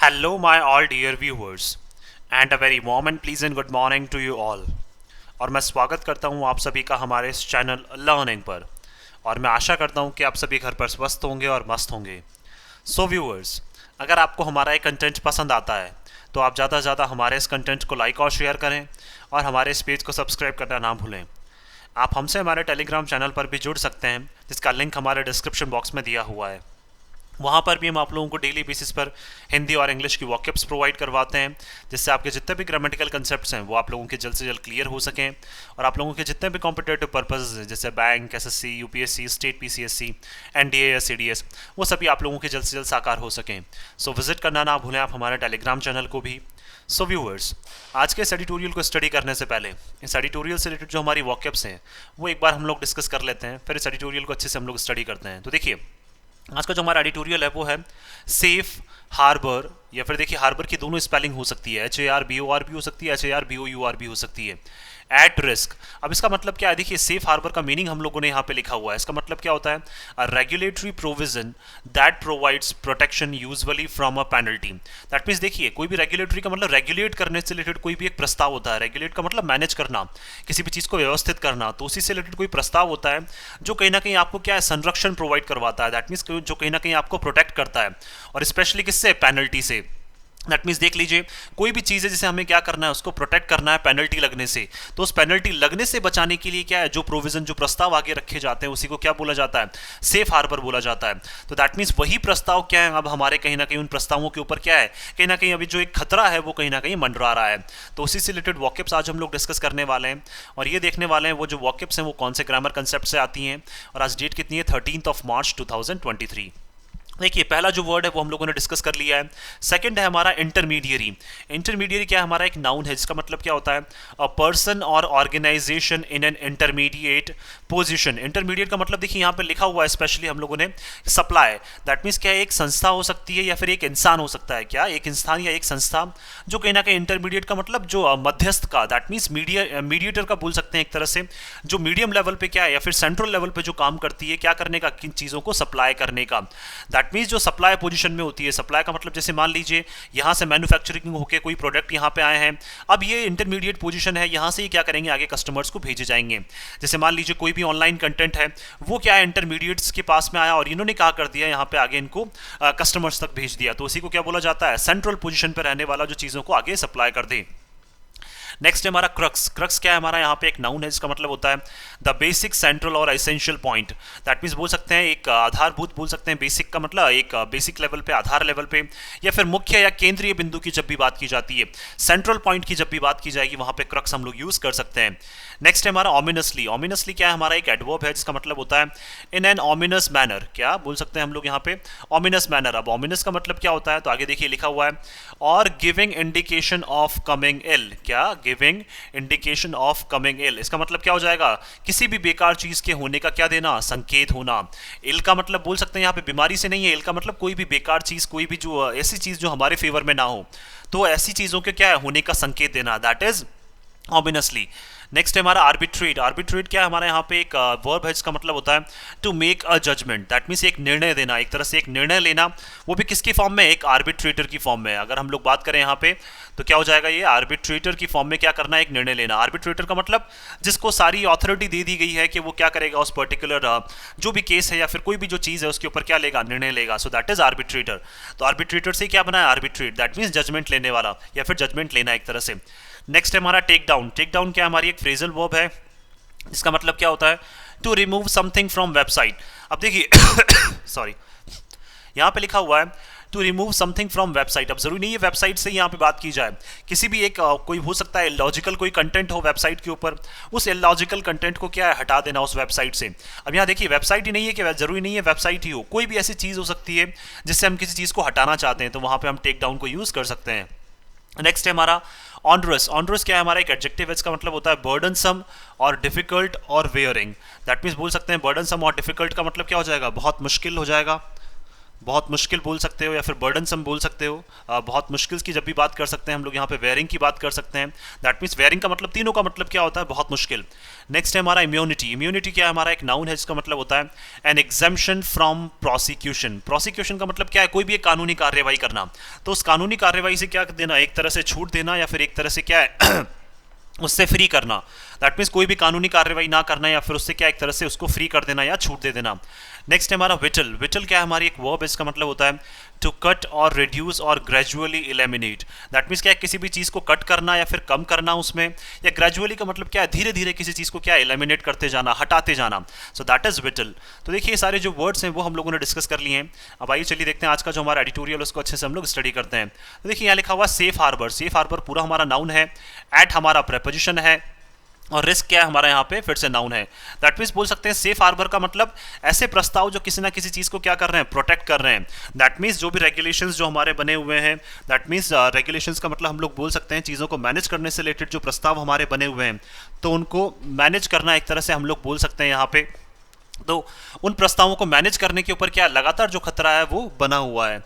Hello, my all dear viewers, and a very warm and pleasant good morning to you all. और मैं स्वागत करता हूं आप सभी का हमारे इस चैनल लर्निंग पर। और मैं आशा करता हूं कि आप सभी घर पर स्वस्थ होंगे और मस्त होंगे। सो व्यूअर्स, अगर आपको हमारा ये कंटेंट पसंद आता है तो आप ज़्यादा से ज़्यादा हमारे इस कंटेंट को लाइक और शेयर करें और हमारे इस पेज को सब्सक्राइब करना ना भूलें। आप हमसे हमारे टेलीग्राम चैनल पर भी जुड़ सकते हैं, जिसका लिंक हमारे डिस्क्रिप्शन बॉक्स में दिया हुआ है। वहाँ पर भी हम आप लोगों को डेली बेसिस पर हिंदी और इंग्लिश की वॉकअप्स प्रोवाइड करवाते हैं, जिससे आपके जितने भी ग्रामेटिकल कंसेप्ट्स हैं वो आप लोगों के जल्द से जल्द क्लियर हो सकें और आप लोगों के जितने भी कॉम्पिटेटिव पर्पसेस हैं, जैसे bank, SSC, UPSC, state PCSC, NDA या सीडीएस, वो सभी आप लोगों के जल्द से जल्द साकार हो सकें। सो विजिट करना ना भूलें आप हमारे टेलीग्राम चैनल को भी। सो व्यूअर्स, आज के इस एडिटोरियल को स्टडी करने से पहले इस एडिटोरियल से रिलेटेड जो हमारी वॉकअप्स हैं वो एक बार हम लोग डिस्कस कर लेते हैं, फिर इस एडिटोरियल को अच्छे से हम लोग स्टडी करते हैं। तो देखिए, आज का जो हमारा एडिटोरियल है वो है सेफ हार्बर, या फिर देखिए हार्बर की दोनों स्पेलिंग हो सकती है, HARBOR भी हो सकती है, HARBOUR भी हो सकती है। एट रिस्क, अब इसका मतलब क्या है? देखिए, सेफ हार्बर का मीनिंग हम लोगों ने यहाँ पे लिखा हुआ है। इसका मतलब क्या होता है? अ regulatory provision that provides protection usually from a penalty. That means देखिए, कोई भी रेगुलेटरी का मतलब रेगुलेट करने से रिलेटेड कोई भी एक प्रस्ताव होता है। रेगुलेट का मतलब मैनेज करना, किसी भी चीज़ को व्यवस्थित करना, तो उसी से रिलेटेड कोई प्रस्ताव होता है जो कहीं ना कहीं आपको क्या है, संरक्षण प्रोवाइड करवाता है। दैट मीन्स जो कहीं ना कहीं आपको प्रोटेक्ट करता है, और स्पेशली किससे? पेनल्टी से। दैट मीन्स देख लीजिए, कोई भी चीज़ है जिसे हमें क्या करना है, उसको प्रोटेक्ट करना है पेनल्टी लगने से। तो उस पेनल्टी लगने से बचाने के लिए क्या है, जो प्रोविजन, जो प्रस्ताव आगे रखे जाते हैं उसी को क्या बोला जाता है? सेफ हार्बर बोला जाता है। तो दैट मीन्स वही प्रस्ताव क्या है, अब हमारे कहीं ना कहीं उन प्रस्तावों के ऊपर क्या है, कहीं ना कहीं अभी जो एक खतरा है वो कहीं ना कहीं मंडरा रहा है। तो उसी से रिलेटेड वॉकअप्स आज हम लोग डिस्कस करने वाले हैं, और ये देखने वाले हैं वो जो वॉकअप्स हैं वो कौन से ग्रामर कंसेप्ट से आती हैं। और आज डेट कितनी है? 13 मार्च 2023। देखिए, पहला जो वर्ड है वो हम लोगों ने डिस्कस कर लिया है। सेकंड है हमारा इंटरमीडियरी। इंटरमीडियरी क्या है? हमारा एक नाउन है जिसका मतलब क्या होता है? A person or organisation in an intermediate position. Intermediate का मतलब देखिए यहाँ पे लिखा हुआ है स्पेशली हम लोगों ने, सप्लाई। दैट मीन्स क्या है, एक संस्था हो सकती है या फिर एक इंसान हो सकता है। क्या एक इंसान या एक संस्था जो कहीं ना कहीं, इंटरमीडिएट का मतलब जो मध्यस्थ का, दैट मीन्स मीडिएटर का बोल सकते हैं एक तरह से, जो मीडियम लेवल पे क्या है या फिर सेंट्रल लेवल पे जो काम करती है, क्या करने का, किन चीज़ों को सप्लाई करने का। दैट मीन्स जो सप्लाई पोजीशन में होती है। सप्लाई का मतलब जैसे मान लीजिए यहाँ से मैन्युफैक्चरिंग होकर कोई प्रोडक्ट यहाँ पे आए हैं, अब ये इंटरमीडिएट पोजीशन है, यहाँ से ही क्या करेंगे, आगे कस्टमर्स को भेजे जाएंगे। जैसे मान लीजिए कोई भी ऑनलाइन कंटेंट है, वो क्या है, इंटरमीडिएट्स के पास में आया और इन्होंने क्या कर दिया, यहाँ पे आगे इनको कस्टमर्स तक भेज दिया। तो उसी को क्या बोला जाता है? सेंट्रल पोजीशन पर रहने वाला जो चीज़ों को आगे सप्लाई कर दे। नेक्स्ट है हमारा क्रक्स। क्रक्स क्या है? हमारा यहाँ पे एक नाउन है जिसका मतलब होता है द बेसिक, सेंट्रल और एसेंशियल पॉइंट। दैट मीन्स बोल सकते हैं एक आधारभूत, बोल सकते हैं बेसिक का मतलब एक बेसिक लेवल पे, आधार लेवल पे, या फिर मुख्य या केंद्रीय बिंदु की जब भी बात की जाती है, सेंट्रल पॉइंट की जब भी बात की जाएगी, वहाँ पे क्रक्स हम लोग यूज कर सकते हैं। नेक्स्ट है हमारा ऑमिनसली। ऑमिनसली क्या है? हमारा एक एडवर्ब है जिसका मतलब होता है इन एन ऑमिनस मैनर। क्या बोल सकते हैं हम लोग यहाँ पे? Ominous manner. अब ऑमिनस का मतलब क्या होता है? तो आगे देखिए लिखा हुआ है, और गिविंग इंडिकेशन ऑफ कमिंग इल। क्या? गिविंग इंडिकेशन ऑफ कमिंग इल। इसका मतलब क्या हो जाएगा? किसी भी बेकार चीज के होने का क्या देना? संकेत होना। इल का मतलब बोल सकते हैं यहाँ पे बीमारी से नहीं है, इल का मतलब कोई भी बेकार चीज, कोई भी जो ऐसी चीज जो हमारे फेवर में ना हो, तो ऐसी चीजों के क्या है, होने का संकेत देना। That is ऑमिनसली। नेक्स्ट है हमारा आर्बिट्रेट। आर्बिट्रेट क्या है? हमारे यहाँ पे एक वर्ब है जिसका मतलब होता है to make a judgement. That means एक निर्णय देना, एक तरह से एक निर्णय लेना, वो भी किसकी फॉर्म में? एक आर्बिट्रेटर की फॉर्म में। अगर हम लोग बात करें यहाँ पे तो क्या हो जाएगा, ये आर्बिट्रेटर की फॉर्म में क्या करना है? एक निर्णय लेना। आर्बिट्रेटर का मतलब जिसको सारी अथॉरिटी दे दी गई है कि वो क्या करेगा, उस पर्टिकुलर जो भी केस है या फिर कोई भी जो चीज़ है उसके ऊपर क्या लेगा, निर्णय लेगा। So that is arbitrator. तो आर्बिट्रेटर से क्या बना है? आर्बिट्रेट। दैट मीन्स जजमेंट लेने वाला या फिर जजमेंट लेना एक तरह से। नेक्स्ट है हमारा टेक डाउन। टेक डाउन क्या? हमारी एक फ्रेजल वर्ब है इसका मतलब क्या होता है? To remove something from website. अब देखिए सॉरी, यहाँ पे लिखा हुआ है to remove something from website. अब जरूरी नहीं है वेबसाइट से यहाँ पे बात की जाए, किसी भी एक कोई हो सकता है इलॉजिकल कोई कंटेंट हो वेबसाइट के ऊपर, उस इलॉजिकल कंटेंट को क्या है, हटा देना उस वेबसाइट से। अब यहाँ देखिए, वेबसाइट ही नहीं है कि जरूरी नहीं है वेबसाइट ही हो, कोई भी ऐसी चीज़ हो सकती है जिससे हम किसी चीज़ को हटाना चाहते हैं, तो वहाँ पर हम टेक डाउन को यूज़ कर सकते हैं। नेक्स्ट है हमारा ऑनरस। ऑनरस क्या है? हमारा एक एडजेक्टिव है, इसका मतलब होता है बर्डनसम और डिफिकल्ट और वेयरिंग। दैट मीन्स बोल सकते हैं बर्डनसम और डिफिकल्ट का मतलब क्या हो जाएगा? बहुत मुश्किल हो जाएगा, बहुत मुश्किल बोल सकते हो या फिर बर्डनसम बोल सकते हो। बहुत मुश्किल की जब भी बात कर सकते हैं हम लोग यहाँ पे वेयरिंग की बात कर सकते हैं। दैट मीन्स वेयरिंग का मतलब, तीनों का मतलब क्या होता है, बहुत मुश्किल। नेक्स्ट है हमारा इम्यूनिटी। इम्यूनिटी क्या है, हमारा एक नाउन है जिसका मतलब होता है an exemption from prosecution. Prosecution का मतलब क्या है, कोई भी एक कानूनी कार्रवाई करना, तो उस कानूनी कार्रवाई से क्या देना, एक तरह से छूट देना या फिर एक तरह से क्या है उससे फ्री करना। दैट मीन्स कोई भी कानूनी कार्रवाई ना करना या फिर उससे क्या एक तरह से उसको फ्री कर देना या छूट दे देना। नेक्स्ट है हमारा विटल। विटल क्या है, हमारी एक वर्ब, इसका मतलब होता है टू कट और रिड्यूस और ग्रेजुअली एलिमिनेट। दैट मीन्स क्या है, किसी भी चीज़ को कट करना या फिर कम करना उसमें, या ग्रेजुअली का मतलब क्या है, धीरे धीरे किसी चीज़ को क्या एलिमिनेट करते जाना, हटाते जाना। So that is whittle. तो देखिए ये सारे जो वर्ड्स हैं वो हम लोगों ने डिस्कस कर लिए हैं। अब आइए चलिए देखते हैं आज का जो हमारा एडिटोरियल उसको अच्छे से हम लोग स्टडी करते हैं। तो देखिए यहाँ लिखा हुआ सेफ हार्बर। सेफ हार्बर पूरा हमारा नाउन है, एट हमारा प्रेपोजिशन है, और रिस्क क्या है हमारा यहाँ पे फिर से नाउन है। दैट मीन्स बोल सकते हैं सेफ हार्बर का मतलब ऐसे प्रस्ताव जो किसी ना किसी चीज़ को क्या कर रहे हैं, प्रोटेक्ट कर रहे हैं। दैट मीन्स जो भी रेगुलेशंस जो हमारे बने हुए हैं, दैट मीन्स रेगुलेशंस का मतलब हम लोग बोल सकते हैं चीज़ों को मैनेज करने से रिलेटेड जो प्रस्ताव हमारे बने हुए हैं, तो उनको मैनेज करना एक तरह से हम लोग बोल सकते हैं यहाँ पे। तो उन प्रस्तावों को मैनेज करने के ऊपर क्या लगातार जो खतरा है वो बना हुआ है।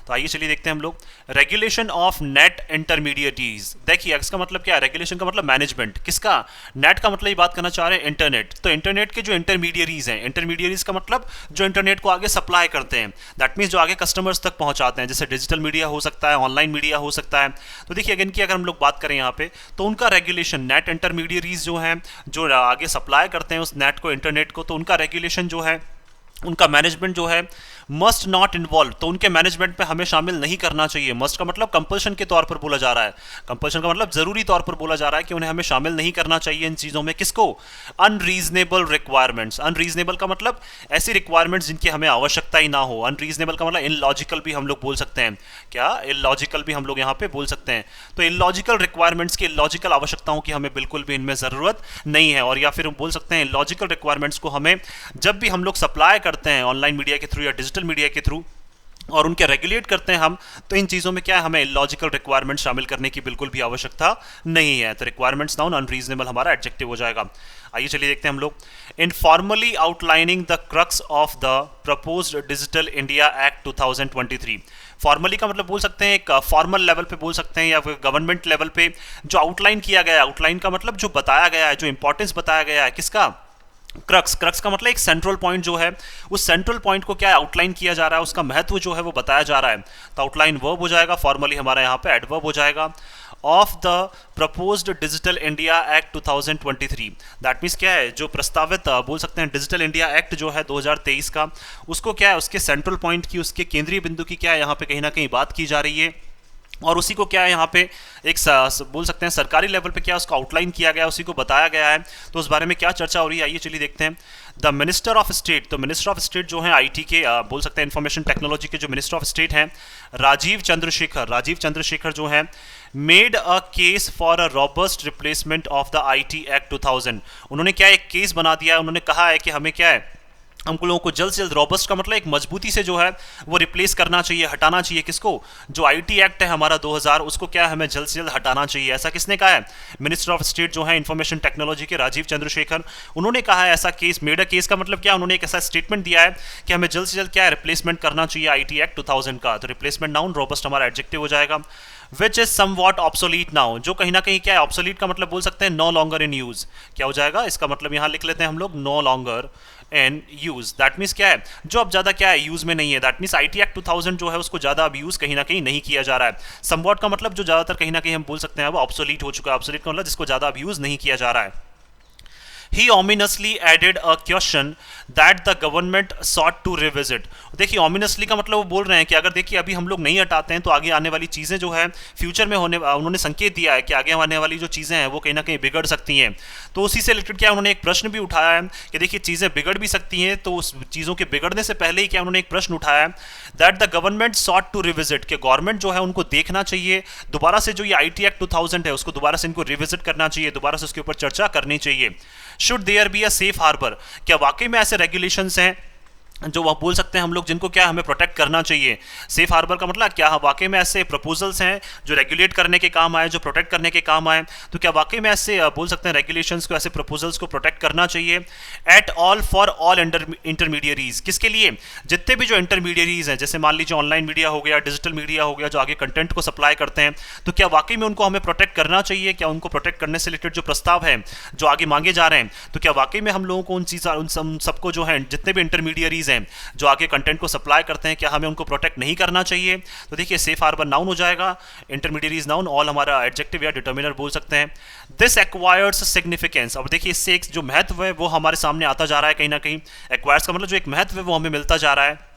तो आइए चलिए देखते हैं हम लोग रेगुलेशन ऑफ नेट इंटरमीडिएटीज। देखिए इसका मतलब क्या है, रेगुलेशन का मतलब मैनेजमेंट, किसका, नेट का मतलब ये बात करना चाह रहे हैं इंटरनेट। तो इंटरनेट के जो इंटरमीडियरीज हैं, इंटरमीडियरीज का मतलब जो इंटरनेट को आगे सप्लाई करते हैं, दैट मीन्स जो आगे कस्टमर्स तक पहुंचाते हैं, जैसे डिजिटल मीडिया हो सकता है, ऑनलाइन मीडिया हो सकता है। तो देखिए अगेन की अगर हम लोग बात करें यहाँ पे, तो उनका रेगुलेशन, नेट इंटरमीडियरीज जो हैं जो आगे सप्लाई करते हैं उस नेट को, इंटरनेट को, तो उनका रेगुलेशन जो है, उनका मैनेजमेंट जो है मस्ट नॉट इन्वॉल्व, तो उनके मैनेजमेंट में हमें शामिल नहीं करना चाहिए। मस्ट का मतलब कंपल्शन के तौर पर बोला जा रहा है, कंपल्शन का मतलब जरूरी तौर पर बोला जा रहा है कि उन्हें हमें शामिल नहीं करना चाहिए इन चीज़ों में। किसको, अनरीजनेबल रिक्वायरमेंट्स। अनरीजनेबल का मतलब ऐसी रिक्वायरमेंट्स जिनकी हमें आवश्यकता ही ना हो। अनरीजनेबल का मतलब इलॉजिकल भी हम लोग बोल सकते हैं, क्या इलॉजिकल भी हम लोग यहाँ पे बोल सकते हैं। तो इलॉजिकल रिक्वायरमेंट्स की, इलॉजिकल आवश्यकताओं की हमें बिल्कुल भी इनमें ज़रूरत नहीं है। और या फिर हम बोल सकते हैं इलॉजिकल रिक्वायरमेंट्स को हमें जब भी हम लोग सप्लाई करते हैं ऑनलाइन मीडिया के थ्रू या डिजिटल मीडिया के थ्रू और उनके रेगुलेट करते हैं हम, तो इन चीज़ों में क्या है, हमें इलॉजिकल रिक्वायरमेंट शामिल करने की बिल्कुल भी आवश्यकता नहीं है। तो रिक्वायरमेंट्स नाउन, अनरीजनेबल हमारा एडजेक्टिव हो जाएगा। आइए चलिए देखते हैं हम लोग informally outlining the crux of the proposed digital India act 2023। Formally का मतलब बोल सकते हैं एक फॉर्मल लेवल पे बोल सकते हैं या फिर गवर्नमेंट लेवल पे जो आउटलाइन किया गया है। आउटलाइन का मतलब जो बताया गया है, जो इंपॉर्टेंस बताया गया है, किसका, क्रक्स। क्रक्स का मतलब एक सेंट्रल पॉइंट जो है, उस सेंट्रल पॉइंट को क्या आउटलाइन किया जा रहा है, उसका महत्व जो है वो बताया जा रहा है। तो आउटलाइन वर्ब हो जाएगा, फॉर्मली हमारा यहाँ पे एडवर्ब हो जाएगा। Of the proposed digital India act 2023। That means क्या है, जो प्रस्तावित बोल सकते हैं डिजिटल इंडिया एक्ट जो है 2023 का, उसको क्या है, उसके सेंट्रल पॉइंट की, उसके केंद्रीय बिंदु की क्या है यहाँ पे कहीं ना कहीं बात की जा रही है। और उसी को क्या है यहाँ पे एक बोल सकते हैं सरकारी लेवल पे क्या उसको आउटलाइन किया गया है, उसी को बताया गया है। तो उस बारे में क्या चर्चा हो रही है, आइए चलिए देखते हैं। द मिनिस्टर ऑफ स्टेट, तो मिनिस्टर ऑफ स्टेट जो है आईटी के बोल सकते हैं इंफॉर्मेशन टेक्नोलॉजी के जो मिनिस्टर ऑफ स्टेट हैं, राजीव चंद्रशेखर जो है, made a case for a robust replacement of the IT act 2000। उन्होंने क्या एक केस बना दिया है, उन्होंने कहा है कि हमें क्या है, हम लोगों को जल्द से जल्द, रॉबस्ट का मतलब एक मजबूती से जो है वो रिप्लेस करना चाहिए, हटाना चाहिए। किसको, जो आईटी एक्ट है हमारा 2000, उसको क्या है हमें जल्द से जल्द हटाना चाहिए। ऐसा किसने कहा है, मिनिस्टर ऑफ स्टेट जो है इंफॉर्मेशन टेक्नोलॉजी के राजीव चंद्रशेखर, उन्होंने कहा है ऐसा केस। मेड अ केस का मतलब क्या, उन्होंने एक ऐसा स्टेटमेंट दिया है कि हमें जल्द से जल्द क्या है रिप्लेसमेंट करना चाहिए आईटी एक्ट 2000 का। तो रिप्लेसमेंट नाउन, रॉबस्ट हमारा एडजेक्टिव हो जाएगा। Which is somewhat obsolete now, जो कहीं ना कहीं क्या है, ऑब्सोलीट का मतलब बोल सकते हैं नो लॉन्गर इन यूज। क्या हो जाएगा, इसका मतलब यहां लिख लेते हैं हम लोग, no longer in use. That means क्या है, जो अब ज्यादा क्या है यूज में नहीं है। दैट मीन्स आईटी एक्ट 2000 जो है उसको ज्यादा अब यूज कहीं ना कहीं नहीं किया जा रहा है। समवॉट का मतलब जो ज्यादातर कहीं ना कहीं हम बोल सकते हैं वो ऑब्सोलीट हो चुका है। ऑब्सोलीट का मतलब जिसको ज्यादा अब यूज नहीं किया जा रहा है। He ominously added a question that the government sought to revisit। देखिए ominously का मतलब वो बोल रहे हैं कि अगर देखिए अभी हम लोग नहीं हटाते हैं तो आगे आने वाली चीज़ें जो है फ्यूचर में होने, उन्होंने संकेत दिया है कि आगे आने वाली जो चीज़ें हैं वो कहीं ना कहीं बिगड़ सकती हैं। तो उसी से रिलेटेड क्या उन्होंने एक प्रश्न भी उठाया है कि देखिए चीज़ें बिगड़ भी सकती हैं, तो उस चीज़ों के बिगड़ने से पहले ही क्या उन्होंने एक प्रश्न उठाया है, that the government sought to revisit, कि गवर्नमेंट जो है उनको देखना चाहिए दोबारा से, जो ये आईटी एक्ट 2000 है उसको दोबारा से इनको रिविजिट करना चाहिए, दोबारा से उसके ऊपर चर्चा करनी चाहिए। Should there be a safe harbour, क्या वाकई में ऐसे रेगुलेशंस हैं जो वह बोल सकते हैं हम लोग, जिनको क्या हमें प्रोटेक्ट करना चाहिए। सेफ हार्बर का मतलब क्या, वाकई में ऐसे प्रपोजल्स हैं जो रेगुलेट करने के काम आए, जो प्रोटेक्ट करने के काम आए, तो क्या वाकई में ऐसे बोल सकते हैं रेगुलेशंस को, ऐसे प्रपोजल्स को प्रोटेक्ट करना चाहिए। At all for all intermediaries, किसके लिए, जितने भी जो इंटरमीडियरीज हैं, जैसे मान लीजिए ऑनलाइन मीडिया हो गया, डिजिटल मीडिया हो गया, जो आगे कंटेंट को सप्लाई करते हैं, तो क्या वाकई में उनको हमें प्रोटेक्ट करना चाहिए। क्या उनको प्रोटेक्ट करने से रिलेटेड जो प्रस्ताव है जो आगे मांगे जा रहे हैं, तो क्या वाकई में हम लोगों को उन सबको जो है, जितने भी इंटरमीडियरीज हैं जो आगे कंटेंट को सप्लाई करते हैं, क्या हमें उनको प्रोटेक्ट नहीं करना चाहिए। तो देखिए सेफ हार्बर नाउन हो जाएगा, इंटरमीडियरीज नाउन, ऑल हमारा एडजेक्टिव या डिटर्मिनर बोल सकते हैं। दिस एक्वायर्स सिग्निफिकेंस, अब देखिए इससे एक जो महत्व है वो हमारे सामने आता जा रहा है कहीं ना कहीं। एक्वायर्स का मतलब जो एक महत्व है वो हमें मिलता जा रहा है।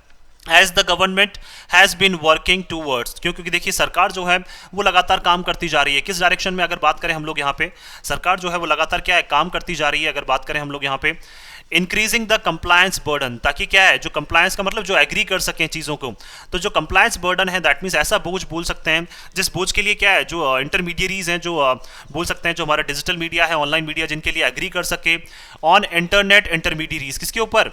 As the government has been working towards, क्योंकि देखिए सरकार जो है वो लगातार काम करती जा रही है। किस डायरेक्शन में अगर बात करें हम लोग यहाँ पे, सरकार जो है वो लगातार क्या है, काम करती जा रही है। अगर बात करें हम लोग यहाँ पे इंक्रीजिंग द कंप्लायंस बर्डन, ताकि क्या है, जो कंप्लायंस का मतलब जो एग्री कर सकें चीज़ों को, तो जो कंप्लायंस बर्डन है दैट मीन्स ऐसा बोझ बोल सकते हैं जिस बोझ के लिए क्या है, जो इंटरमीडियरीज हैं, जो बोल सकते हैं जो हमारा डिजिटल मीडिया है, ऑनलाइन मीडिया, जिनके लिए एग्री कर सके ऑन इंटरनेट इंटरमीडियरीज, किसके ऊपर,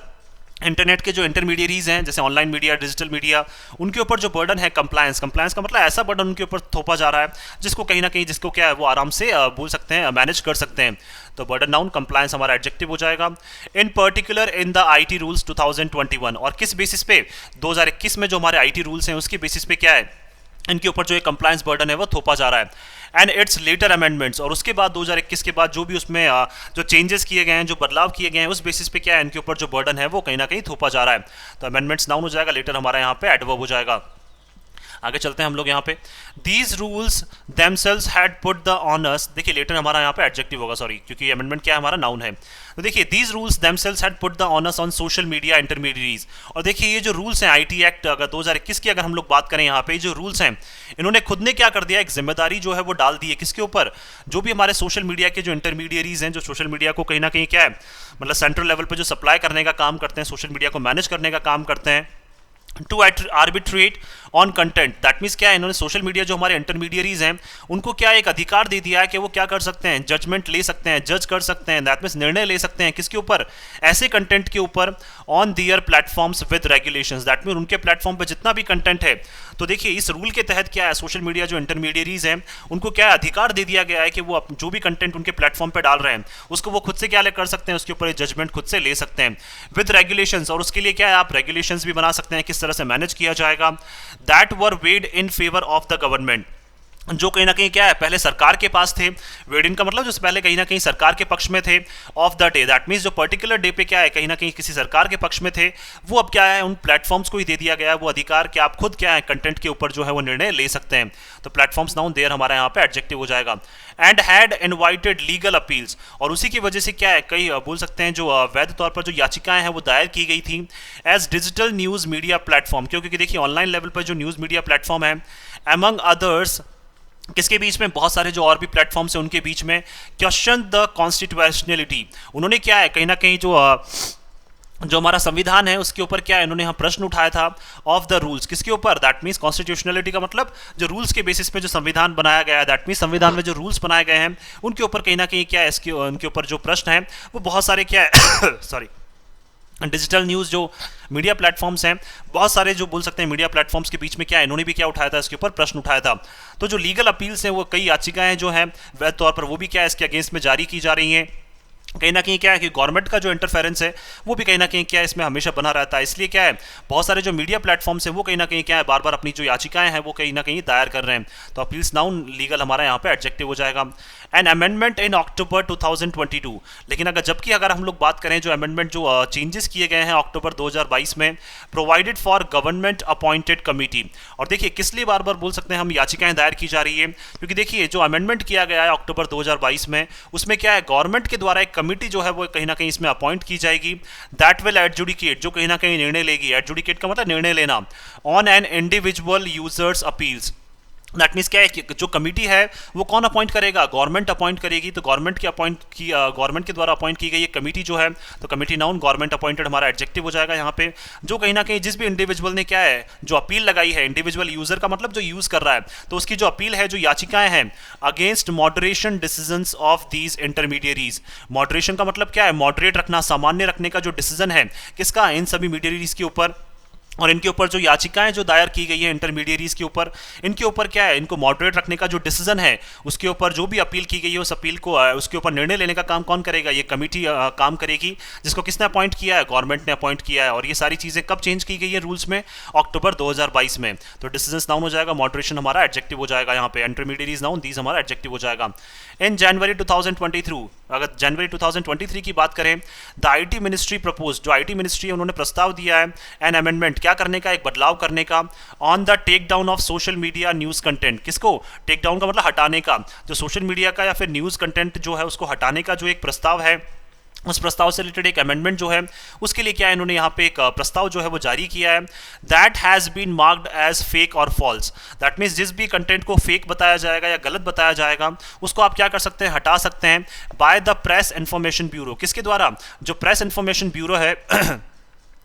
इंटरनेट के जो इंटरमीडियरीज हैं, जैसे ऑनलाइन मीडिया, डिजिटल मीडिया, उनके ऊपर जो बर्डन है कंप्लायंस, कंप्लायंस का मतलब ऐसा बर्डन उनके ऊपर थोपा जा रहा है जिसको कहीं ना कहीं, जिसको क्या है वो आराम से बोल सकते हैं मैनेज कर सकते हैं। तो बर्डन नाउन, कंप्लायंस हमारा एडजेक्टिव हो जाएगा। इन particular in the IT rules 2021, और किस बेसिस पे, 2021 में जो हमारे आईटी रूल्स हैं उसके बेसिस पे क्या है, इनके ऊपर जो एक कंप्लायंस बर्डन है वो थोपा जा रहा है। एंड इट्स लेटर अमेंडमेंट्स, और उसके बाद 2021 के बाद जो भी उसमें जो चेंजेस किए गए हैं, जो बदलाव किए गए हैं, उस बेसिस पे क्या है, इनके ऊपर जो बर्डन है वो कहीं ना कहीं थोपा जा रहा है। तो अमेंडमेंट्स नाउन हो जाएगा, लेटर हमारा यहाँ पे एडवर्ब हो जाएगा। आगे चलते हैं हम लोग यहाँ पे, these rules themselves had put the honours, देखिए लेटर हमारा यहाँ पे एडजेक्टिव होगा, सॉरी, क्योंकि अमेंडमेंट क्या है हमारा, नाउन है। तो देखिए these rules themselves had put the honours on social media intermediaries, और देखिए ये जो रूल्स हैं आईटी एक्ट अगर 2021 की अगर हम लोग बात करें, यहाँ पे जो रूल्स हैं इन्होंने खुद ने क्या कर दिया, एक जिम्मेदारी जो है वो डाल दी है किसके ऊपर, जो भी हमारे सोशल मीडिया के जो इंटरमीडियरीज हैं, जो सोशल मीडिया को कहीं ना कहीं क्या है, मतलब सेंट्रल लेवल पर जो सप्लाई करने का काम करते हैं, सोशल मीडिया को मैनेज करने का काम करते हैं, to arbitrate on content, that means क्या है, इन्होंने सोशल मीडिया जो हमारे इंटरमीडियरीज हैं उनको क्या एक अधिकार दे दिया है कि वो क्या कर सकते हैं, जजमेंट ले सकते हैं, जज कर सकते हैं, दैट मीन्स निर्णय ले सकते हैं किसके ऊपर, ऐसे कंटेंट के ऊपर, on their platforms with regulations, that mean उनके प्लेटफॉर्म पे जितना भी कंटेंट है। तो देखिए इस रूल के तहत क्या है, सोशल मीडिया जो इंटरमीडियरीज हैं उनको क्या अधिकार दे दिया गया है कि वो जो भी कंटेंट उनके प्लेटफॉर्म पे डाल रहे हैं उसको वो खुद से क्या कर सकते हैं, उसके ऊपर जजमेंट खुद से ले सकते हैं विद रेगुलेशंस, और उसके लिए क्या है आप रेगुलेशंस भी बना सकते हैं किस तरह से मैनेज किया जाएगा। That were weighed in favour of the government, जो कहीं ना कहीं क्या है पहले सरकार के पास थे, वेडिन का मतलब जो पहले कहीं ना कहीं सरकार के पक्ष में थे, of the day, that means जो पर्टिकुलर डे पे क्या है कहीं ना कहीं किसी सरकार के पक्ष में थे, वो अब क्या है उन प्लेटफॉर्म्स को ही दे दिया गया है वो अधिकार कि आप खुद क्या है कंटेंट के ऊपर जो है वो निर्णय ले सकते हैं। तो प्लेटफॉर्म्स नाउन देयर हमारा यहाँ पे एडजेक्टिव हो जाएगा। And had invited legal appeals, और उसी की वजह से क्या है कई बोल सकते हैं जो वैध तौर पर जो याचिकाएं हैं वो दायर की गई थी as digital news media platform, क्योंकि देखिए ऑनलाइन लेवल पर जो न्यूज़ मीडिया प्लेटफॉर्म है अमंग अदर्स, किसके बीच में, बहुत सारे जो और भी प्लेटफॉर्म्स हैं उनके बीच में, क्वेश्चन द कॉन्स्टिट्यूशनलिटी, उन्होंने क्या है कहीं ना कहीं जो हमारा संविधान है उसके ऊपर क्या है इन्होंने यहाँ प्रश्न उठाया था ऑफ द रूल्स, किसके ऊपर, दैट मीन्स कॉन्स्टिट्यूशनलिटी का मतलब जो रूल्स के बेसिस पे जो संविधान बनाया गया है, दैट मीन्स संविधान में जो रूल्स बनाए गए हैं उनके ऊपर कहीं ना कहीं क्या है इसके उनके ऊपर जो प्रश्न है वो बहुत सारे क्या है सॉरी डिजिटल न्यूज़ जो मीडिया प्लेटफॉर्म्स हैं, बहुत सारे जो बोल सकते हैं मीडिया प्लेटफॉर्म्स के बीच में क्या है इन्होंने भी क्या उठाया था, इसके ऊपर प्रश्न उठाया था। तो जो लीगल अपील्स हैं वो कई याचिकाएं जो हैं वैध तौर पर वो भी क्या है इसके अगेंस्ट में जारी की जा रही हैं। कहीं ना कहीं क्या है कि गवर्नमेंट का जो इंटरफेरेंस है वो भी कहीं ना कहीं क्या है इसमें हमेशा बना रहता है, इसलिए क्या है बहुत सारे जो मीडिया प्लेटफॉर्म्स हैं वो कहीं ना कहीं क्या है बार बार अपनी जो याचिकाएं हैं वो कहीं ना कहीं दायर कर रहे हैं। तो अपील्स नाउन, लीगल हमारा यहाँ पे एडजेक्टिव हो जाएगा। एन अमेंडमेंट इन अक्टूबर 2022, लेकिन अगर हम लोग बात करें जो अमेंडमेंट जो चेंजेस किए गए हैं अक्टूबर 2022 में, provided for government appointed committee, और देखिए किस लिए बार बार बोल सकते हैं हम याचिकाएं दायर की जा रही है, क्योंकि देखिए जो अमेंडमेंट किया गया है अक्टूबर 2022 में उसमें क्या है गवर्नमेंट के द्वारा एक कमेटी जो है वो कहीं ना कहीं इसमें अपॉइंट की जाएगी, दैट विल एडजुडिकेट, जो कहीं ना कहीं निर्णय लेगी, एडजुडिकेट का मतलब निर्णय लेना, on an individual users appeals, that means क्या है कि जो कमिटी है वो कौन अपॉइंट करेगा, गवर्नमेंट अपॉइंट करेगी। तो गवर्नमेंट के द्वारा अपॉइंट की गई ये कमिटी जो है, तो कमिटी नाउन गवर्नमेंट अपॉइंटेड हमारा एडजेक्टिव हो जाएगा यहाँ पे। जो कहीं ना कहीं जिस भी इंडिविजुअल ने क्या है जो अपील लगाई है, इंडिविजुअल यूजर का मतलब जो यूज कर रहा है, तो उसकी जो अपील है, जो याचिकाएं हैं against moderation decisions of these intermediaries. Moderation का मतलब क्या है, मॉडरेट रखना, सामान्य रखने का जो डिसीजन है किसका, इन सभी मीडियरीज के ऊपर। और इनके ऊपर जो याचिकाएं जो दायर की गई है इंटरमीडियरीज के ऊपर, इनके ऊपर क्या है, इनको मॉडरेट रखने का जो डिसीजन है उसके ऊपर जो भी अपील की गई है उस अपील को उसके ऊपर निर्णय लेने का काम कौन करेगा, ये कमिटी काम करेगी, जिसको किसने अपॉइंट किया है, गवर्नमेंट ने अपॉइंट किया है। और ये सारी चीजें कब चेंज की गई है रूल्स में, अक्टूबर 2022 में। तो डिसीजन नाउन हो जाएगा, मॉडरेशन हमारा एडजेक्टिव हो जाएगा यहाँ पे, इंटरमीडियरीज नाउन, दीज हमारा एडजेक्टिव हो जाएगा। इन जनवरी 2023, अगर जनवरी 2023 की बात करें, द आईटी मिनिस्ट्री प्रपोज, जो आईटी मिनिस्ट्री है उन्होंने प्रस्ताव दिया है एन अमेंडमेंट, क्या करने का, एक बदलाव करने का, on the take down of social media news content. किसको, टेक डाउन का मतलब हटाने का, जो सोशल मीडिया का या फिर न्यूज कंटेंट जो है उसको हटाने का जो एक प्रस्ताव है, उस प्रस्ताव से रिलेटेड एक अमेंडमेंट जो है उसके लिए क्या है, इन्होंने यहाँ पे एक प्रस्ताव जो है वो जारी किया है। That has been marked as fake और फॉल्स। दैट मीन्स जिस भी कंटेंट को फेक बताया जाएगा या गलत बताया जाएगा उसको आप क्या कर सकते हैं, हटा सकते हैं, by the press information bureau. किसके द्वारा, जो प्रेस इन्फॉर्मेशन ब्यूरो है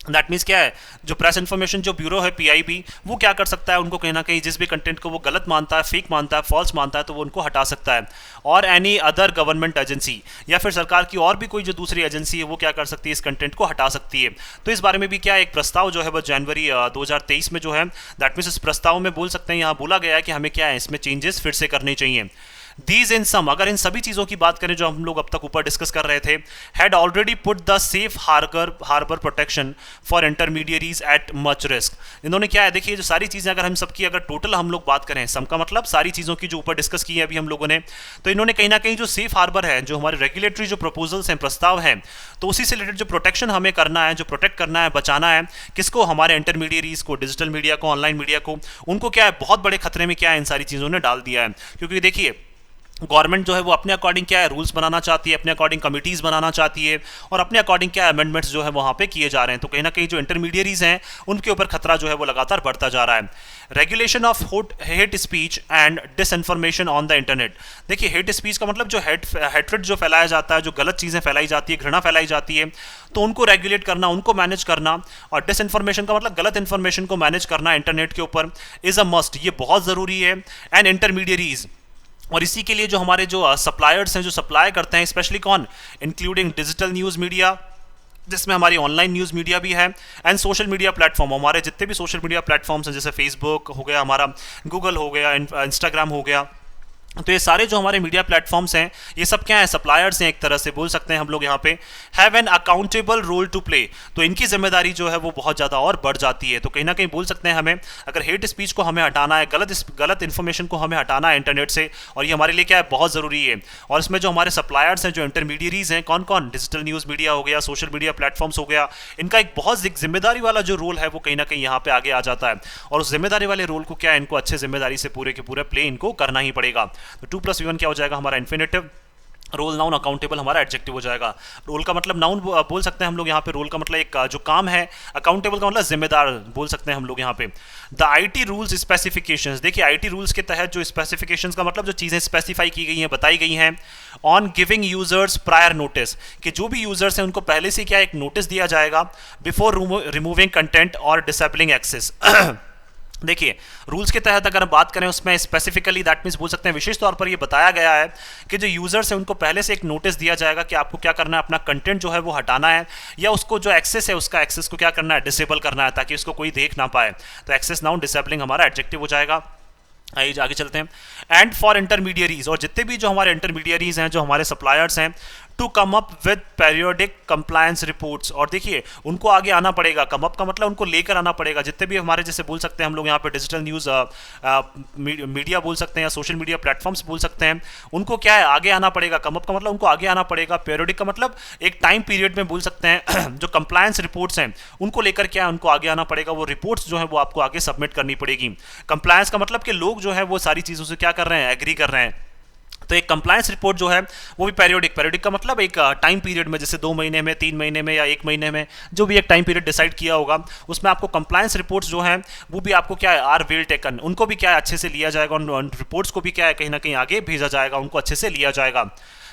दैट मीन्स क्या है, जो प्रेस इन्फॉर्मेशन जो ब्यूरो है पीआईबी, वो क्या कर सकता है, उनको कहीं ना कहीं जिस भी कंटेंट को वो गलत मानता है, फेक मानता है, फॉल्स मानता है, तो वो उनको हटा सकता है। और एनी अदर गवर्नमेंट एजेंसी, या फिर सरकार की और भी कोई जो दूसरी एजेंसी है वो क्या कर सकती है, इस कंटेंट को हटा सकती है। तो इस बारे में भी क्या एक प्रस्ताव जो है वो जनवरी 2023 में जो है, दैट मीन्स इस प्रस्ताव में बोल सकते हैं, यहाँ बोला गया है कि हमें क्या है इसमें चेंजेस फिर से करने चाहिए। दीज इन सम, अगर इन सभी चीज़ों की बात करें जो हम लोग अब तक ऊपर डिस्कस कर रहे थे, had already put the safe harbour protection for intermediaries at much risk. इन्होंने क्या है, देखिए जो सारी चीज़ें अगर हम सबकी अगर टोटल हम लोग बात करें, सम का मतलब सारी चीज़ों की जो ऊपर डिस्कस की है अभी हम लोगों ने, तो इन्होंने कहीं ना कहीं जो सेफ हार्बर है, जो हमारे रेगुलेटरी जो प्रपोजल्स हैं, प्रस्ताव हैं, तो उसी से रिलेटेड जो प्रोटेक्शन हमें करना है, जो प्रोटेक्ट करना है, बचाना है, किसको, हमारे इंटरमीडियरीज को, डिजिटल मीडिया को, ऑनलाइन मीडिया को, उनको क्या है बहुत बड़े खतरे में क्या है इन सारी चीज़ों ने डाल दिया है। क्योंकि देखिए गवर्नमेंट जो है वो अपने अकॉर्डिंग क्या है रूल्स बनाना चाहती है, अपने अकॉर्डिंग कमिटीज़ बनाना चाहती है, और अपने अकॉर्डिंग क्या अमेंडमेंट्स जो है वहाँ पे किए जा रहे हैं। तो कहीं ना कहीं जो इंटरमीडियरीज हैं उनके ऊपर खतरा जो है वो लगातार बढ़ता जा रहा है। Regulation of hate speech and disinformation on the internet. देखिए हेट स्पीच का मतलब जो हेट्रेड जो फैलाया जाता है, जो गलत चीज़ें फैलाई जाती है, घृणा फैलाई जाती है, तो उनको रेगुलेट करना, उनको मैनेज करना, और डिसइंफॉर्मेशन का मतलब गलत इन्फॉर्मेशन को मैनेज करना इंटरनेट के ऊपर इज़ अ मस्ट, ये बहुत ज़रूरी है। एंड इंटरमीडियरीज, और इसी के लिए जो हमारे जो सप्लायर्स हैं, जो सप्लाई करते हैं, स्पेशली कौन, इंक्लूडिंग डिजिटल न्यूज़ मीडिया, जिसमें हमारी ऑनलाइन न्यूज़ मीडिया भी है, एंड सोशल मीडिया प्लेटफॉर्म, हमारे जितने भी सोशल मीडिया प्लेटफॉर्म्स हैं, जैसे फेसबुक हो गया, हमारा गूगल हो गया, इंस्टाग्राम हो गया, तो ये सारे जो हमारे मीडिया प्लेटफॉर्म्स हैं ये सब क्या है, सप्लायर्स हैं, एक तरह से बोल सकते हैं हम लोग यहाँ पे, have an accountable role to play. तो इनकी जिम्मेदारी जो है वो बहुत ज़्यादा और बढ़ जाती है। तो कहीं ना कहीं बोल सकते हैं हमें, अगर हेट स्पीच को हमें हटाना है, गलत इन्फॉर्मेशन को हमें हटाना है इंटरनेट से, और ये हमारे लिए क्या है बहुत ज़रूरी है। और इसमें जो हमारे सप्लायर्स हैं, जो इंटरमीडियरीज हैं, कौन कौन, डिजिटल न्यूज़ मीडिया हो गया, सोशल मीडिया प्लेटफॉर्म्स हो गया, इनका एक बहुत जिम्मेदारी वाला जो रोल है वो कहीं ना कहीं यहाँ पे आगे आ जाता है। और उस जिम्मेदारी वाले रोल को क्या है, इनको अच्छे जिम्मेदारी से पूरे के पूरे प्ले इनको करना ही पड़ेगा। तो 2+1 क्या हो जाएगा हमारा इन्फिनेटिव, रोल नाउन अकाउंटेबल हमारा एडजेक्टिव हो जाएगा। रोल का मतलब नाउन बोल सकते हैं हम लोग यहाँ पे, रोल का मतलब एक जो काम है, अकाउंटेबल का मतलब जिम्मेदार बोल सकते हैं हम लोग यहाँ पे। द आईटी रूल्स स्पेसिफिकेशंस, देखिए आईटी रूल्स के तहत जो स्पेसिफिकेशंस का मतलब जो चीज़ें स्पेसिफाई की गई हैं, बताई गई हैं, on giving users prior notice, कि जो भी यूजर्स हैं उनको पहले से क्या एक नोटिस दिया जाएगा बिफोर रिमूविंग कंटेंट और डिसेबलिंग एक्सेस। देखिए रूल्स के तहत अगर हम बात करें उसमें स्पेसिफिकली दैट मीन्स बोल सकते हैं विशेष तौर पर ये बताया गया है कि जो यूजर्स हैं उनको पहले से एक नोटिस दिया जाएगा कि आपको क्या करना है, अपना कंटेंट जो है वो हटाना है, या उसको जो एक्सेस है उसका एक्सेस को क्या करना है, डिसेबल करना है, ताकि उसको कोई देख ना पाए। तो एक्सेस नाउन डिसेबलिंग हमारा एडजेक्टिव हो जाएगा। आइए आगे चलते हैं। एंड फॉर इंटरमीडियरीज, और जितने भी जो हमारे इंटरमीडियरीज हैं, जो हमारे सप्लायर्स हैं, to come up with periodic compliance reports, और देखिए उनको आगे आना पड़ेगा, कम अप का मतलब उनको लेकर आना पड़ेगा। जितने भी हमारे जैसे बोल सकते हैं हम लोग यहाँ पे डिजिटल न्यूज़ मीडिया बोल सकते हैं, या सोशल मीडिया प्लेटफॉर्म्स बोल सकते हैं, उनको क्या है आगे आना पड़ेगा। कम अप का मतलब उनको आगे आना पड़ेगा, पेरियोडिक का मतलब एक टाइम पीरियड में बोल सकते हैं। जो कंप्लायंस रिपोर्ट्स हैं उनको लेकर क्या है उनको आगे आना पड़ेगा, वो रिपोर्ट्स जो है वो आपको आगे सबमिट करनी पड़ेगी। कंप्लायंस का मतलब कि लोग जो है वो सारी चीज़ों से क्या कर रहे हैं, एग्री कर रहे हैं। तो एक कंप्लायंस रिपोर्ट जो है वो भी पेरियोडिक का मतलब एक टाइम पीरियड में, जैसे 2 महीने में, 3 महीने में या 1 महीने में, जो भी एक टाइम पीरियड डिसाइड किया होगा, उसमें आपको कंप्लायंस रिपोर्ट्स जो हैं वो भी आपको क्या है आर वेल टेकन, उनको भी क्या है अच्छे से लिया जाएगा, उन रिपोर्ट्स को भी क्या है कहीं ना कहीं आगे भेजा जाएगा, उनको अच्छे से लिया जाएगा।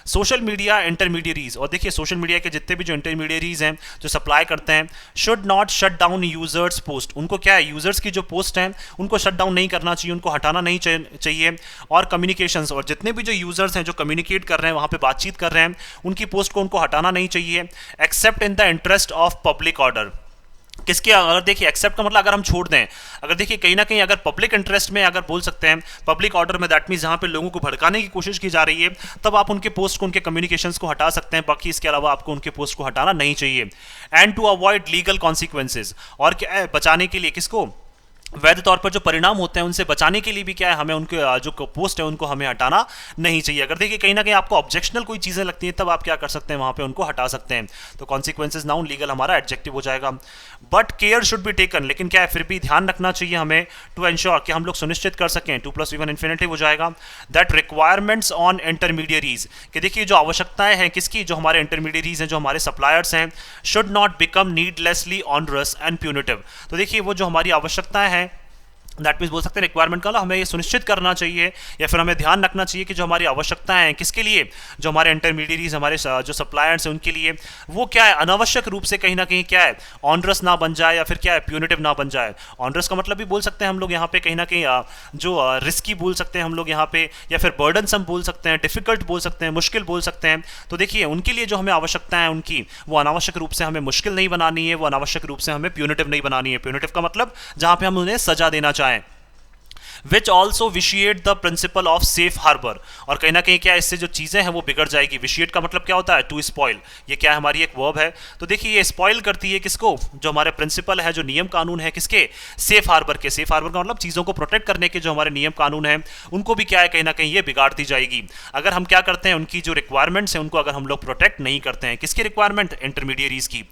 सोशल मीडिया इंटरमीडियरीज, और देखिए सोशल मीडिया के जितने भी जो इंटरमीडियरीज हैं जो सप्लाई करते हैं, should not shut down users post, उनको क्या है यूजर्स की जो पोस्ट हैं उनको शट डाउन नहीं करना चाहिए, उनको हटाना नहीं चाहिए। और कम्युनिकेशंस, और जितने भी जो यूजर्स हैं जो कम्युनिकेट कर रहे हैं, वहाँ पे बातचीत कर रहे हैं, उनकी पोस्ट को उनको हटाना नहीं चाहिए, accept in the interest of public order. किसके, अगर देखिए एक्सेप्ट का मतलब अगर हम छोड़ दें, अगर देखिए कहीं ना कहीं अगर पब्लिक इंटरेस्ट में अगर बोल सकते हैं, पब्लिक ऑर्डर में दैट मीन्स जहां पे लोगों को भड़काने की कोशिश की जा रही है, तब आप उनके पोस्ट को, उनके कम्युनिकेशंस को हटा सकते हैं, बाकी इसके अलावा आपको उनके पोस्ट को हटाना नहीं चाहिए। And to avoid legal consequences, और क्या है बचाने के लिए किसको, वैध तौर पर जो परिणाम होते हैं उनसे बचाने के लिए भी क्या है हमें उनके जो पोस्ट है उनको हमें हटाना नहीं चाहिए। अगर देखिए कहीं ना कहीं आपको ऑब्जेक्शनल कोई चीज़ें लगती हैं तब आप क्या कर सकते हैं वहाँ पे उनको हटा सकते हैं। तो कॉन्सिक्वेंसेज नाउन, लीगल हमारा एडजेक्टिव हो जाएगा। But care should be taken, लेकिन क्या है फिर भी ध्यान रखना चाहिए हमें, टू एंश्योर कि हम लोग सुनिश्चित कर सकें, 2+1 इन्फिनेटिव हो जाएगा, दैट रिक्वायरमेंट्स ऑन इंटरमीडियरीज, कि देखिए जो आवश्यकताएं हैं किसकी, जो हमारे इंटरमीडियरीज हैं, जो हमारे सप्लायर्स हैं, should not become needlessly onerous and punitive. तो देखिए वो जो हमारी आवश्यकताएं हैं, दैट मीन्स बोल सकते हैं रिक्वायरमेंट का हमें ये सुनिश्चित करना चाहिए या फिर हमें ध्यान रखना चाहिए कि जो हमारी आवश्यकताएं हैं किसके लिए, जो हमारे इंटरमीडियरीज, हमारे जो सप्लायर्स हैं उनके लिए, वो क्या है अनावश्यक रूप से कहीं ना कहीं क्या है ऑनरस ना बन जाए या फिर क्या है प्यूनिटिव ना बन जाए। ऑनरस का मतलब भी बोल सकते हैं हम लोग यहाँ पे कहीं ना कहीं जो रिस्की बोल सकते हैं हम लोग यहाँ पे, या फिर बर्डनसम बोल सकते हैं, डिफिकल्ट बोल सकते हैं, मुश्किल बोल सकते हैं। तो देखिए उनके लिए जो हमें आवश्यकताएं हैं उनकी, वो अनावश्यक रूप से हमें मुश्किल नहीं बनानी है, वो अनावश्यक रूप से हमें प्यूनिटिव नहीं बनानी है। प्यूनिटिव का मतलब जहाँ पे हम उन्हें सजा देना चाहें। Which also vitiate the principle of safe harbour, और कहीं ना कहीं क्या इससे जो चीज़ें हैं वो बिगड़ जाएगी। विशिएट का मतलब क्या होता है, टू स्पॉइल, ये क्या है हमारी एक वर्ब है। तो देखिए ये स्पॉइल करती है किसको, जो हमारे प्रिंसिपल है, जो नियम कानून है किसके, सेफ हार्बर के। सेफ हार्बर का मतलब चीज़ों को प्रोटेक्ट करने के जो हमारे नियम कानून हैं उनको भी क्या है कहीं ना कहीं ये बिगाड़ दी जाएगी अगर हम क्या करते हैं, उनकी जो रिक्वायरमेंट्स हैं उनको अगर हम लोग प्रोटेक्ट नहीं करते हैं। किसकी रिक्वायरमेंट, इंटरमीडियरीज की।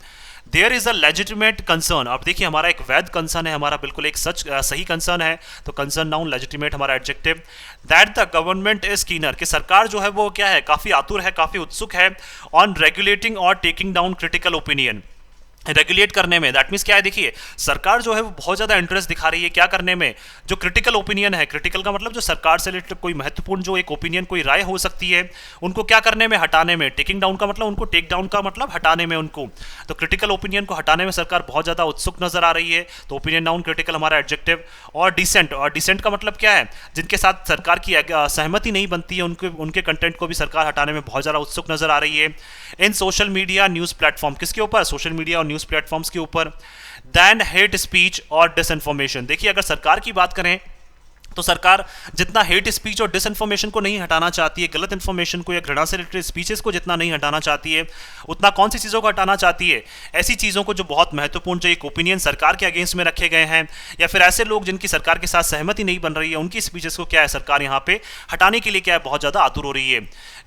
There is a legitimate concern, अब देखिए हमारा एक वैध कंसर्न है, हमारा बिल्कुल एक सही कंसर्न है। तो कंसर्न नाउन, लेजिटिमेट हमारा adjective. That the government is keener, कि सरकार जो है वो क्या है काफ़ी आतुर है, काफ़ी उत्सुक है, ऑन रेगुलेटिंग और taking down critical opinion, regulate करने में। दैट मीन्स क्या है, देखिए सरकार जो है वो बहुत ज़्यादा इंटरेस्ट दिखा रही है क्या करने में, जो क्रिटिकल ओपिनियन है, क्रिटिकल का मतलब जो सरकार से रिलेटेड कोई महत्वपूर्ण जो एक ओपिनियन, कोई राय हो सकती है, उनको क्या करने में, हटाने में। टेकिंग डाउन का मतलब उनको, टेक डाउन का मतलब हटाने में उनको। तो क्रिटिकल ओपिनियन को हटाने में सरकार बहुत ज़्यादा उत्सुक नजर आ रही है। तो ओपिनियन नाउन, क्रिटिकल हमारा एडजेक्टिव। और डिसेंट, और डिसेंट का मतलब क्या है, जिनके साथ सरकार की सहमति नहीं बनती है उनके कंटेंट को भी सरकार हटाने में बहुत ज़्यादा उत्सुक नजर आ रही है। इन सोशल मीडिया न्यूज़ प्लेटफॉर्म, किसके ऊपर, सोशल मीडिया और न्यूज़ प्लेटफॉर्म्स के ऊपर। दैन हेट स्पीच और डिसइंफॉर्मेशन, देखिए अगर सरकार की बात करें तो सरकार जितना हेट स्पीच और डिसइंफॉर्मेशन को नहीं हटाना चाहती है, गलत इन्फॉर्मेशन को या घृणा से रिलेटेड स्पीचेस को जितना नहीं हटाना चाहती है, उतना कौन सी चीज़ों को हटाना चाहती है, ऐसी चीज़ों को जो बहुत महत्वपूर्ण, जो एक ओपिनियन सरकार के अगेंस्ट में रखे गए हैं, या फिर ऐसे लोग जिनकी सरकार के साथ सहमति नहीं बन रही है, उनकी स्पीचेस को क्या है सरकार यहाँ पे हटाने के लिए क्या है बहुत ज़्यादा आतुर हो रही है।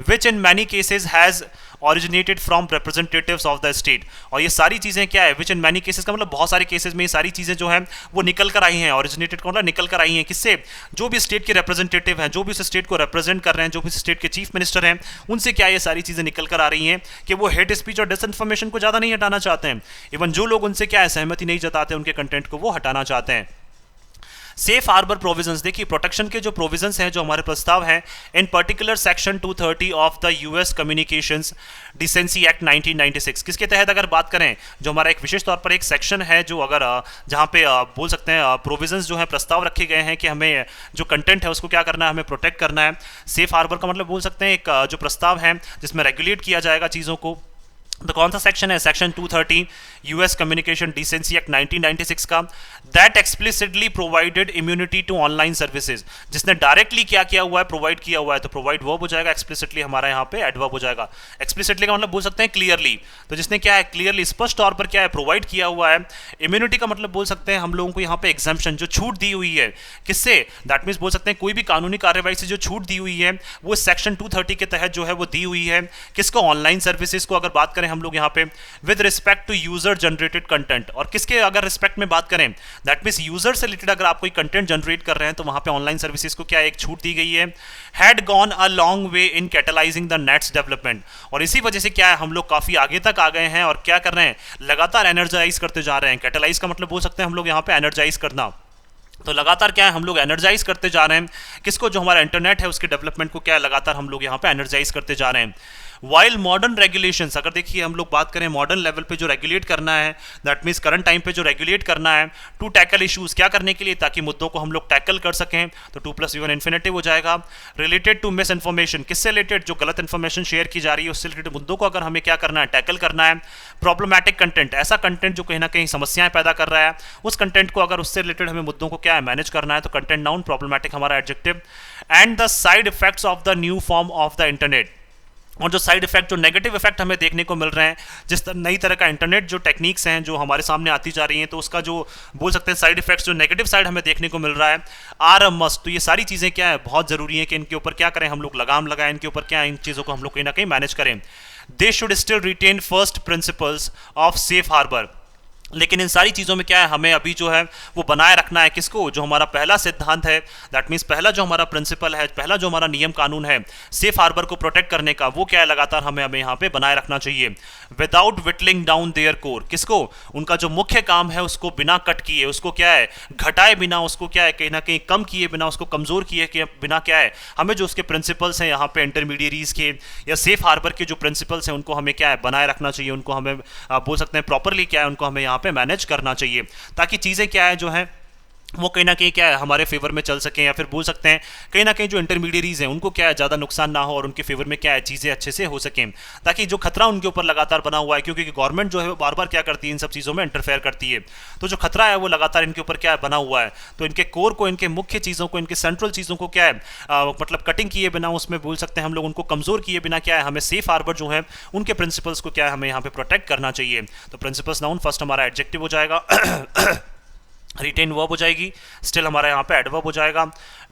Which in many cases has originated from representatives of the state, और ये सारी चीज़ें क्या है, विच इन मैनी केसेस का मतलब बहुत सारे केसेस में ये सारी चीज़ें जो हैं वो निकल कर आई हैं। ऑरिजिनेटेड का मतलब निकल कर आई हैं किससे, जो भी स्टेट के रिप्रेजेंटेटिव हैं, जो भी उस स्टेट को रिप्रेजेंट कर रहे हैं, जो भी स्टेट के चीफ मिनिस्टर हैं, उनसे क्या ये सारी चीज़ें निकल कर आ रही हैं कि वो हेट स्पीच और डिसइंफॉर्मेशन को ज़्यादा नहीं हटाना चाहते हैं। इवन जो लोग उनसे क्या है सहमति नहीं जताते, उनके कंटेंट को वो हटाना चाहते हैं। सेफ हार्बर प्रोविजंस, देखिए प्रोटेक्शन के जो प्रोविजंस हैं जो हमारे प्रस्ताव हैं, इन particular section 230 of the US communications decency act 1996, किसके तहत अगर बात करें, जो हमारा एक विशेष तौर पर एक सेक्शन है जो अगर जहाँ पे बोल सकते हैं प्रोविजंस जो है प्रस्ताव रखे गए हैं कि हमें जो कंटेंट है उसको क्या करना है, हमें प्रोटेक्ट करना है। सेफ हार्बर का मतलब बोल सकते हैं एक जो प्रस्ताव है जिसमें रेगुलेट किया जाएगा चीज़ों को। तो कौन सा सेक्शन है, section 230 US communication decency act 1996 का। That explicitly provided immunity to online services, जिसने डायरेक्टली क्या किया हुआ है, प्रोवाइड किया हुआ है। तो प्रोवाइड वर्ब हो जाएगा, एक्सप्लिसिटली हमारा यहाँ पे एडवर्ब हो जाएगा। एक्सप्लिसिटली का मतलब बोल सकते हैं क्लियरली, तो जिसने क्या है क्लियरली स्पष्ट तौर पर क्या है प्रोवाइड किया हुआ है। इम्यूनिटी का मतलब बोल सकते हैं हम लोगों को यहाँ पे एग्जाम्पशन, जो छूट दी हुई है किससे, दैट मीन्स बोल सकते हैं कोई भी कानूनी कार्रवाई से जो छूट दी हुई है वो सेक्शन 230 के तहत जो है वो दी हुई है। किसको, ऑनलाइन सर्विसेज को अगर बात करें हम लोग यहाँ पे with respect to user generated content, और किसके अगर रिस्पेक्ट में बात करें, दैट मीन्स यूजर से रिलेटेड अगर आप कोई कंटेंट जनरेट कर रहे हैं तो वहां पे ऑनलाइन सर्विसेज को क्या एक छूट दी गई है, had gone a long way in catalysing the nets development, और इसी वजह से क्या है हम लोग काफी आगे तक आ गए हैं और क्या कर रहे हैं, लगातार एनर्जाइज करते जा रहे हैं। कैटलाइज का मतलब बोल सकते हैं हम लोग यहाँ पे एनर्जाइज करना, तो लगातार क्या है हम लोग एनर्जाइज करते जा रहे हैं किसको, जो हमारा इंटरनेट है उसके डेवलपमेंट को क्या है लगातार हम लोग यहाँ पे एनर्जाइज करते जा रहे हैं। वाइल मॉडर्न रेगुलेशंस, अगर देखिए हम लोग बात करें मॉडर्न लेवल पे जो रेगुलेट करना है, दैट मीन्स करंट टाइम पे जो रेगुलेट करना है टू टैकल इश्यूज, क्या करने के लिए, ताकि मुद्दों को हम लोग टैकल कर सकें, तो 2+1 इन्फिनेटिव हो जाएगा। रिलेटेड टू मिस इन्फॉर्मेशन, किससे रिलेटेड, जो गलत इन्फॉर्मेशन शेयर की जा रही है उससे रिलेटेड मुद्दों को अगर हमें क्या करना है, टैकल करना है। प्रॉब्लमैटिक कंटेंट, ऐसा कंटेंट जो कहीं ना कहीं समस्याएं पैदा कर रहा है, उस कंटेंट को अगर उससे रिलेटेड हमें मुद्दों को क्या है मैनेज करना है, तो कंटेंट नाउन, प्रॉब्लमैटिक हमारा adjective. And the side effects of the new form of the internet, और जो साइड इफेक्ट, जो नेगेटिव इफेक्ट हमें देखने को मिल रहे हैं, जिस नई तरह का इंटरनेट जो टेक्निक्स हैं जो हमारे सामने आती जा रही हैं, तो उसका जो बोल सकते हैं साइड इफेक्ट्स, जो नेगेटिव साइड हमें देखने को मिल रहा है, आर अ मस्ट, तो ये सारी चीज़ें क्या है बहुत ज़रूरी है कि इनके ऊपर क्या करें हम लोग, लगाम लगाएं, इनके ऊपर क्या इन चीज़ों को हम लोग कहीं ना कहीं मैनेज करें। They should still retain first principles of safe harbour, लेकिन इन सारी चीज़ों में क्या है हमें अभी जो है वो बनाए रखना है किसको, जो हमारा पहला सिद्धांत है, दैट मीन्स पहला जो हमारा प्रिंसिपल है, पहला जो हमारा नियम कानून है सेफ हार्बर को प्रोटेक्ट करने का, वो क्या है लगातार हमें यहाँ पे बनाए रखना चाहिए। विदाउट विटलिंग डाउन देयर कोर, किसको, उनका जो मुख्य काम है उसको बिना कट किए, उसको क्या है घटाए बिना, उसको क्या है कहीं ना कहीं कम किए बिना, उसको कमजोर किए बिना क्या है हमें जो उसके प्रिंसिपल्स हैं यहाँ पे इंटरमीडियरीज के या सेफ हार्बर के जो प्रिंसिपल्स हैं उनको हमें क्या है बनाए रखना चाहिए, उनको हमें बोल सकते हैं प्रॉपरली क्या है उनको हमें यहाँ पे मैनेज करना चाहिए, ताकि चीज़ें क्या है जो है वो कहीं ना कहीं क्या है हमारे फेवर में चल सकें, या फिर बोल सकते हैं कहीं ना कहीं जो इंटरमीडियरीज हैं उनको क्या है ज़्यादा नुकसान ना हो और उनके फेवर में क्या है चीज़ें अच्छे से हो सकें, ताकि जो खतरा उनके ऊपर लगातार बना हुआ है, क्योंकि गवर्नमेंट जो है वो बार बार क्या करती है इन सब चीज़ों में इंटरफेयर करती है, तो जो खतरा है वो लगातार इनके ऊपर क्या है बना हुआ है, तो इनके कोर को, इनके मुख्य चीज़ों को, इनके सेंट्रल चीज़ों को क्या है मतलब कटिंग किए बिना, उसमें बोल सकते हैं हम लोग उनको कमज़ोर किए बिना क्या है हमें सेफ हार्बर जो है उनके प्रिंसिपल्स को क्या है हमें यहाँ पे प्रोटेक्ट करना चाहिए। तो प्रिंसिपल्स नाउन फर्स्ट हमारा एडजेक्टिव हो जाएगा, रिटेन वर्ब हो जाएगी, स्टिल हमारा यहाँ पे एडवर्ब हो जाएगा।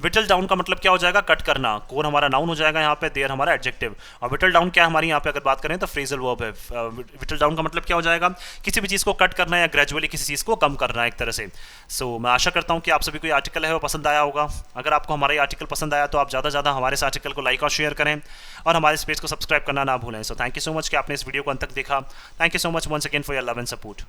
विटल डाउन का मतलब क्या हो जाएगा, कट करना, कोर हमारा नाउन हो जाएगा यहाँ पे, देयर हमारा एडजेक्टिव, और विटल डाउन क्या हमारी यहाँ पे अगर बात करें तो फ्रेजल वर्ब है। विटल डाउन का मतलब क्या हो जाएगा, किसी भी चीज़ को कट करना है या ग्रेजुअली किसी चीज़ को कम करना है एक तरह से। सो मैं आशा करता हूँ कि आप सभी को ये आर्टिकल है वो पसंद आया होगा। अगर आपको हमारा ये आर्टिकल पसंद आया तो आप ज़्यादा से ज़्यादा हमारे इस आर्टिकल को लाइक और शेयर करें और हमारे इस पेज को सब्सक्राइब करना ना भूलें। So thank you so much कि आपने इस वीडियो को अंत तक देखा। Thank you so much once again for your love and support.